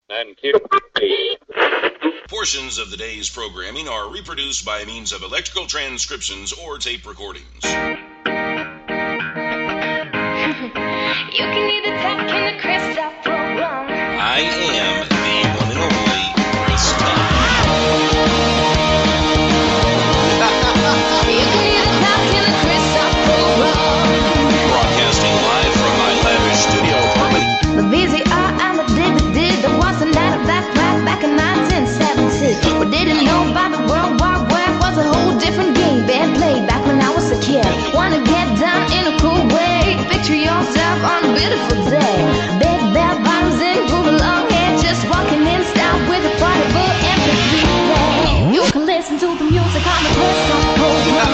And cue. Portions of the day's programming are reproduced by means of electrical transcriptions or tape recordings. You can either talk in the Kristopher program. I am the one and only Kristopher. You can either talk in the Kristopher program. Broadcasting live from my lavish studio apartment. The VCR and the DVD, there was a night of black back in 1970. What didn't know about the World Wide Web was a whole different game being played back when I was a kid. Wanna get down in a cool way, picture yourself on a beautiful day. Big bell bottoms and groove along here, just walking in style with a portable MP3 play. You can listen to the music on the Kristopher program.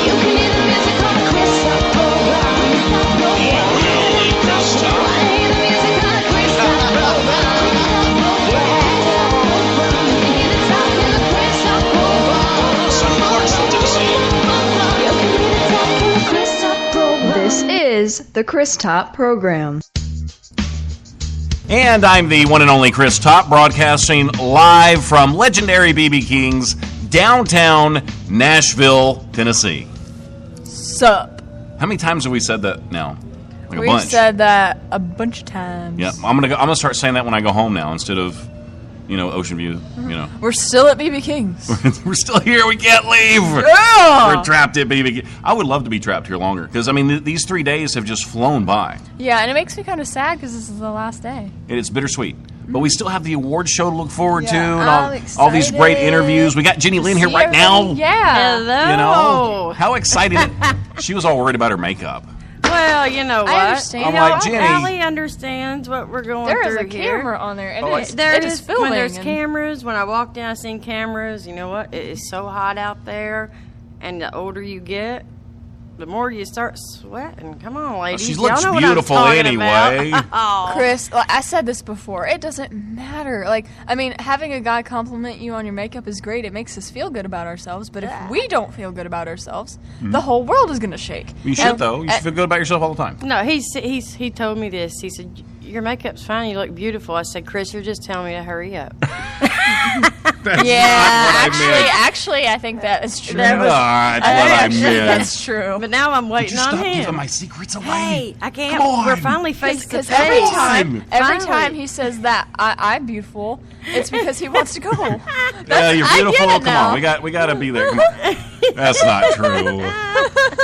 You can hear the music on the Kristopher program. This is the Kristopher program. And I'm the one and only Kristopher, broadcasting live from legendary BB King's downtown Nashville, Tennessee. Sup? How many times have we said that now? Like We've a bunch. said that a bunch of times. Yeah, I'm gonna start saying that when I go home now instead of, Ocean View. We're still at BB King's. We're still here. We can't leave. Yeah! We're trapped at BB King. I would love to be trapped here longer because these 3 days have just flown by. Yeah, and it makes me kind of sad because this is the last day. It's bittersweet. But we still have the award show to look forward to, and I'm all these great excited. interviews. We got Jenny Lynn here right now. Yeah. Hello. How excited! She was all worried about her makeup. Well, you know what? I understand. I'm like, Jenny. Allie understands what we're going There through is a camera on there, and it There is is filming. when there's and- cameras. When I walked in, I seen cameras. You know what? It is so hot out there, and the older you get, the more you start sweating. Come on, ladies. She Y'all looks know what I'm beautiful talking anyway. about. Oh. Chris, I said this before. It doesn't matter. Having a guy compliment you on your makeup is great. It makes us feel good about ourselves. But if we don't feel good about ourselves, the whole world is going to shake. You should, though. You should feel good about yourself all the time. No, he told me this. He said, "Your makeup's fine. You look beautiful." I said, "Chris, you're just telling me to hurry up." Actually, I think that is true. That's what I meant. That's true. But now I'm Would waiting you on stop him. giving my secrets away? Hey, I can't. Come on. We're finally face to Because face. every Finally. time he says that I'm beautiful, it's because he wants to go. Yeah, you're I beautiful. get it Come now. on, we got to be there. Come on. That's not true.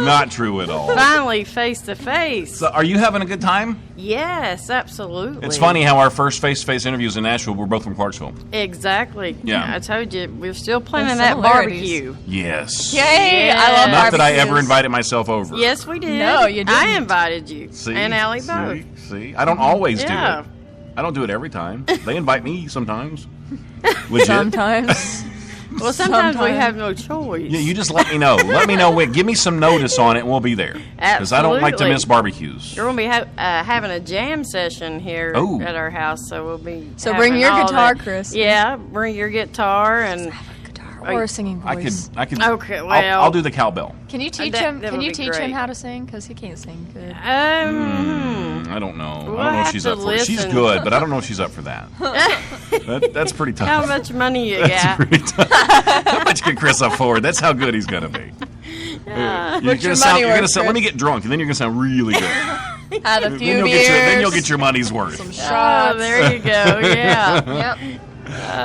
Not true at all. Finally face to face. So, are you having a good time? Yes, absolutely. It's funny how our first face-to-face interviews in Nashville were both from Clarksville. Exactly. Yeah. I told you we're still planning There's that similarities. barbecue. Yes. Yay! Yeah. I love Not that I ever barbecues. invited myself over. Yes, we did. No, you didn't. I invited you See? and Allie both. See? I don't always Yeah. do it. I don't do it every time. They invite me sometimes. Legit. Sometimes. Well, sometimes we Sometimes. have no choice. Yeah, you just let me know. Let me know when. Give me some notice on it, and we'll be there. Because I don't like to Absolutely. miss barbecues. We're gonna be having a jam session here Oh. at our house, so we'll be. So having bring your all guitar, that. Chris. Yeah, bring your guitar and. Or a singing voice. I could. Okay, well- I'll do the cowbell. Can you teach That- him? that Can would you be teach him great. how to sing? Because he can't sing good. I don't know. We'll I don't know if have she's to up for it. She's listen. good, but I don't know if she's up for that. That's pretty tough. How much money you That's got? pretty tough. How much can Chris afford? That's how good he's gonna be. What's your money worth, Let me get drunk, and then you're gonna sound really good. Had a then few you'll beers. then you'll get your money's worth. Oh, there you go. Yeah. Yep.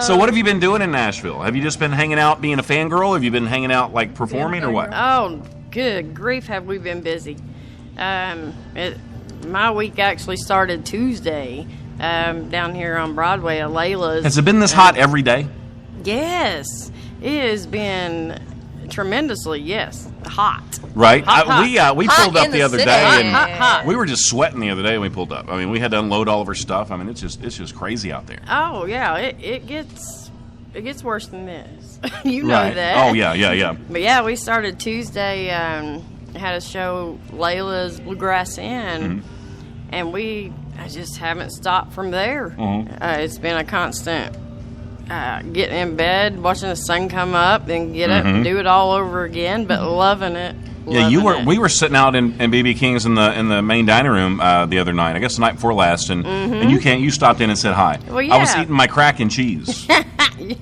So what have you been doing in Nashville? Have you just been hanging out being a fangirl? Have you been hanging out like performing or what? Oh, good grief, have we been busy? My week actually started Tuesday down here on Broadway at Layla's. Has it been this hot every day? Yes, it has been tremendously, hot. Right. Hot. We Hot pulled up in the the other city. day, Hot, and hot. we were just sweating the other day when we pulled up. I mean, we had to unload all of our stuff. I mean, it's just crazy out there. Oh yeah, it gets worse than this. You know Right. that. Oh yeah. But yeah, we started Tuesday. Had a show, Layla's Bluegrass Inn, and I just haven't stopped from there. It's been a constant getting in bed, watching the sun come up, then get up and do it all over again, but loving it. Yeah, we were sitting out in BB King's in the main dining room the other night. I guess the night before last, and you stopped in and said hi. Well, yeah. I was eating my crack and cheese.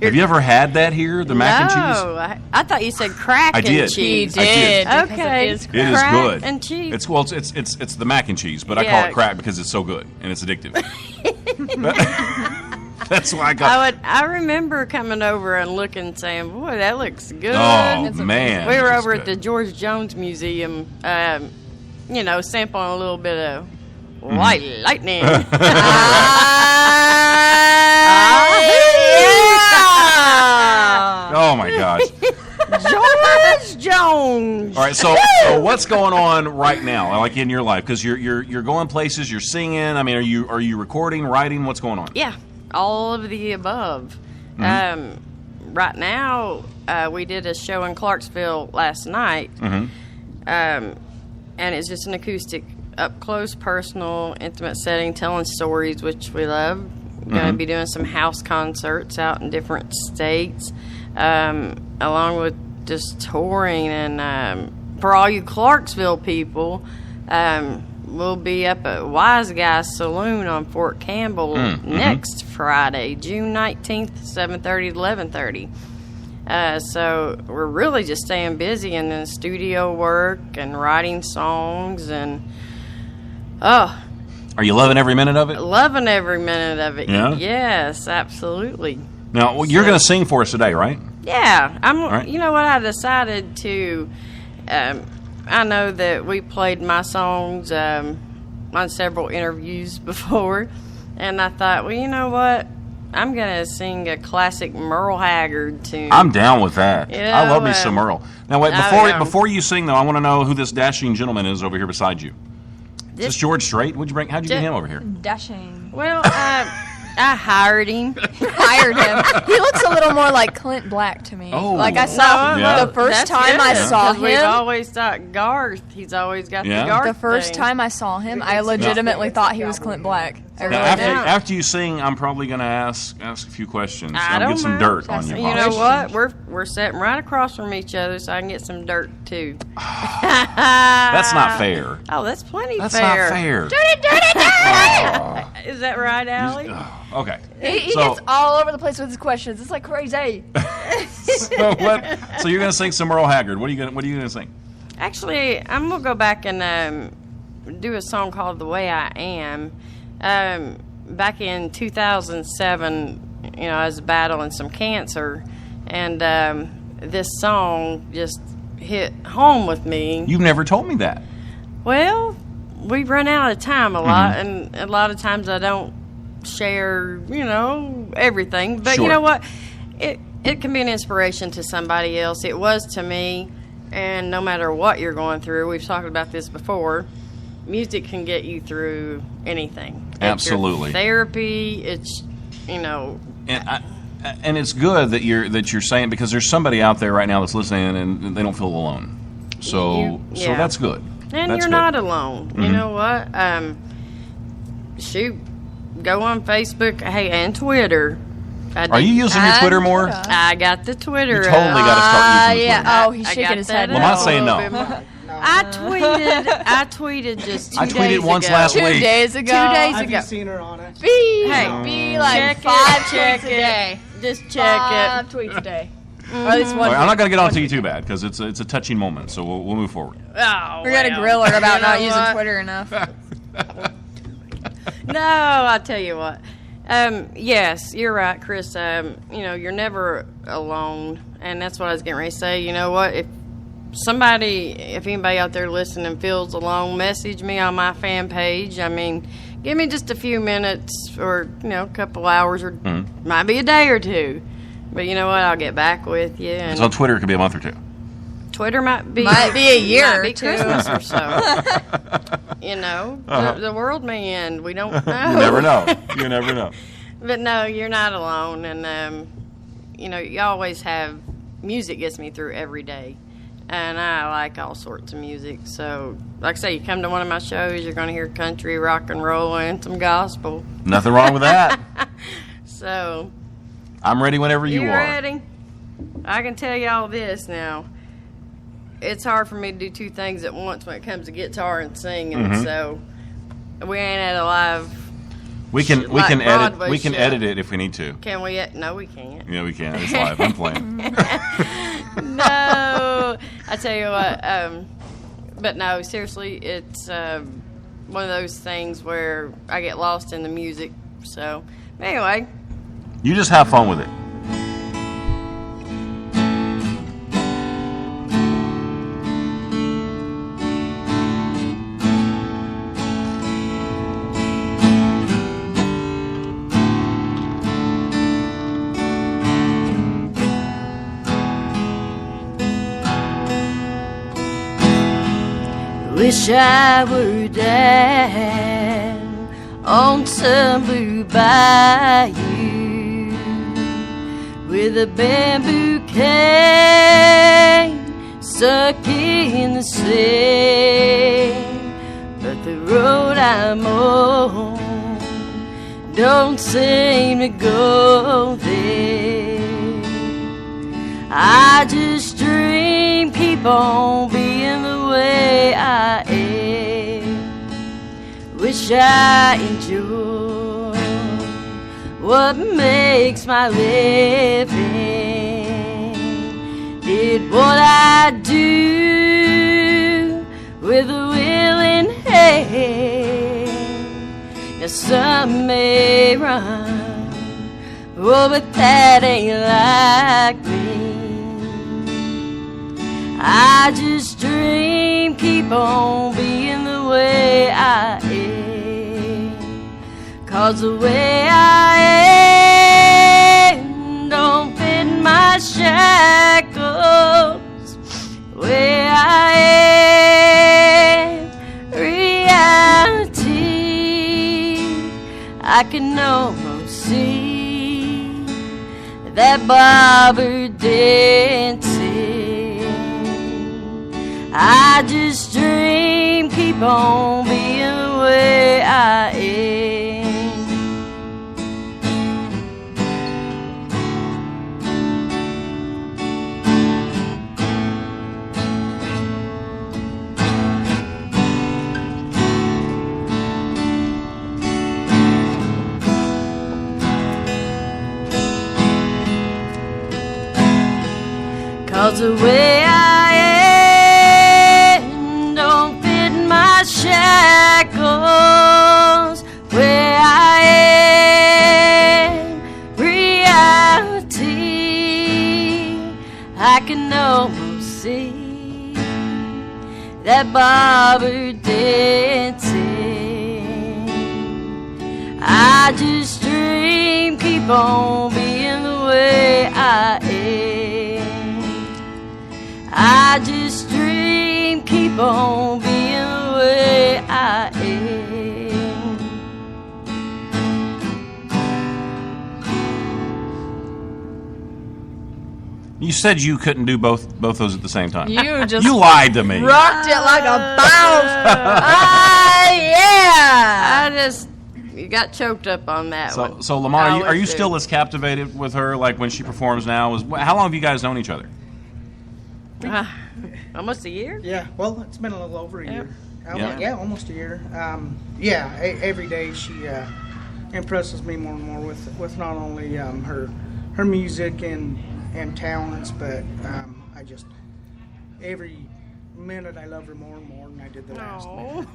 Have you ever had that here? The mac and cheese? No, I thought you said crack I did. and cheese. He did. Okay, It is It is crack good. and cheese. It's the mac and cheese, but I call it crack because it's so good and it's addictive. That's why I got. I remember coming over and looking, saying, "Boy, that looks good." Oh man, we were this is over good. at the George Jones Museum, sampling a little bit of white lightning. Oh my gosh. George Jones. All right, so what's going on right now, like in your life? Because you're going places, you're singing. I mean, are you recording, writing? What's going on? Yeah, all of the above. Right now, we did a show in Clarksville last night, and it's just an acoustic, up close, personal, intimate setting, telling stories, which we love. Going to be doing some house concerts out in different states, along with just touring. And for all you Clarksville people, we'll be up at Wise Guy Saloon on Fort Campbell next Friday, June 19th, 7:30 to 11:30. So we're really just staying busy and then studio work and writing songs and Are you loving every minute of it? loving every minute of it. Yeah? Yes, absolutely. Now, you're going to sing for us today, right? Yeah, right. You know what? I decided to. I know that we played my songs on several interviews before, and I thought, well, you know what? I'm gonna sing a classic Merle Haggard tune. I'm down with that. You know, I love me some Merle. Now, wait, yeah. before you sing, though, I want to know who this dashing gentleman is over here beside you. Is this George Strait? How'd you get him over here? Dashing. Well, I hired him. Hired him. He looks a little more like Clint Black to me. Oh. Like I saw Yeah. the first That's time good, I saw 'cause We've him. always thought Garth. He's always got Yeah. the Garth. The first thing. time I saw him, I legitimately thought he was Clint Black. I Now, really did. after you sing, I'm probably going to ask a few questions. I I'll don't get some mind. dirt on you. You know what? We're sitting right across from each other, so I can get some dirt too. That's not fair. Oh, that's plenty That's fair. not fair. Is that right, Allie? Okay. He So- gets all over the place with his questions. It's like crazy. So you're going to sing some Merle Haggard. What are you going to sing? Actually, I'm gonna go back and do a song called "The Way I Am." Back in 2007, I was battling some cancer, and this song just hit home with me. You've never told me that. Well, we run out of time a lot, and a lot of times I don't share, everything. But Sure. you know what? It can be an inspiration to somebody else. It was to me, and no matter what you're going through, we've talked about this before, music can get you through anything. Absolutely. It's your therapy, it's, And it's good that you're saying, because there's somebody out there right now that's listening and they don't feel alone. So Yeah. that's good. And That's you're good. not alone. You know what? Shoot, go on Facebook, hey, and Twitter. Are you using your Twitter more? I got the Twitter. You totally got to start using Twitter. Yeah. Oh, he's I shaking got his that head. Well, I'm not up a saying little no. bit more. I tweeted just 2 I days tweeted once ago. last 2 week. days ago. 2 days Have ago. you seen her on it? Be like Check 5 check tweets a day. Just check 5 tweets a day. Or at least All one. right, I'm not going to get on to you too bad because it's a touching moment. So we'll move forward. it. Oh, We're gonna well. grill her about You not know using what? Twitter enough. No, I'll tell you what. Yes, you're right, Chris. You're never alone, and that's what I was getting ready to say. You know what? If anybody out there listening feels alone, message me on my fan page. I mean, give me just a few minutes or, a couple hours or might be a day or two. But you know what? I'll get back with you. Because And on Twitter, it could be a month or two. Twitter might be a year might or be two. Christmas or so. The world may end. We don't know. You never know. You never know. But no, you're not alone, and you always have music gets me through every day, and I like all sorts of music. So, like I say, you come to one of my shows, you're going to hear country, rock and roll, and some gospel. Nothing wrong with that. So, I'm ready whenever you are. Ready? I can tell y'all this now. It's hard for me to do two things at once when it comes to guitar and singing. So we ain't at a live. We can Broadway show. edit it if we need to. Can we? No, we can't. Yeah, we can. It's live. I'm playing. No, I tell you what. But no, seriously, it's one of those things where I get lost in the music. So anyway, You just have fun with it. wish I were down on some blue bayou with a bamboo cane stuck in the sand. But the road I'm on don't seem to go there. I just dream, keep on being the way I am. Wish I enjoy what makes my living. Did what I do with a willing hand. Now some may run, oh, but that ain't like me. I just dream, keep on being the way I am. 'Cause the way I am don't fit my shackles. The way I am, reality. I can almost see that bobber dancing. I just dream, keep on being the way I am. 'Cause the way I shackles, where I am, reality. I can almost see that bobber dancing. I just dream, keep on being the way I am. I just dream, keep on being the way I am. You said you couldn't do both those at the same time. You just You lied to me. rocked it like a bounce. Yeah. You got choked up on that one. So Lamar, are you do. still as captivated with her like when she performs now? How long have you guys known each other? Almost a year? Yeah, well, it's been a little over a year. Yeah. Yeah, almost a year. Every day she impresses me more and more with not only her music and talents, but I just every minute I love her more and more than I did the last minute.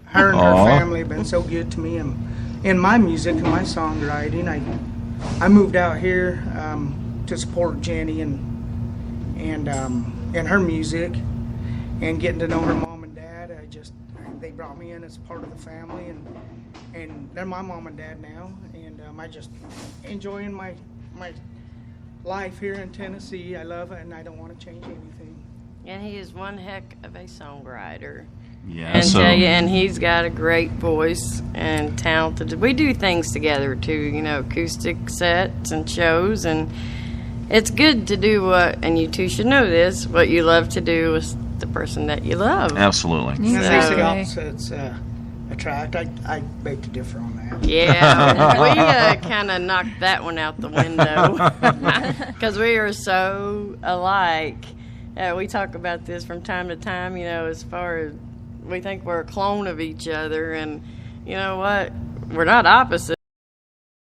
Her and her family have been so good to me, and in my music and my songwriting. I moved out here to support Jenny and her music, and getting to know her mom and dad. They brought me in as part of the family, and they're my mom and dad now, and I just enjoying my life here in Tennessee. I love it, and I don't want to change anything. And he is one heck of a songwriter. Yeah. And he's got a great voice and talented. We do things together too, acoustic sets and shows, and it's good to do and you two should know this, what you love to do with the person that you love. Absolutely. And as they say, opposites attract. I beg to differ on that. Yeah, we kind of knocked that one out the window because we are so alike. We talk about this from time to time, as far as we think we're a clone of each other, and you know what? We're not opposites.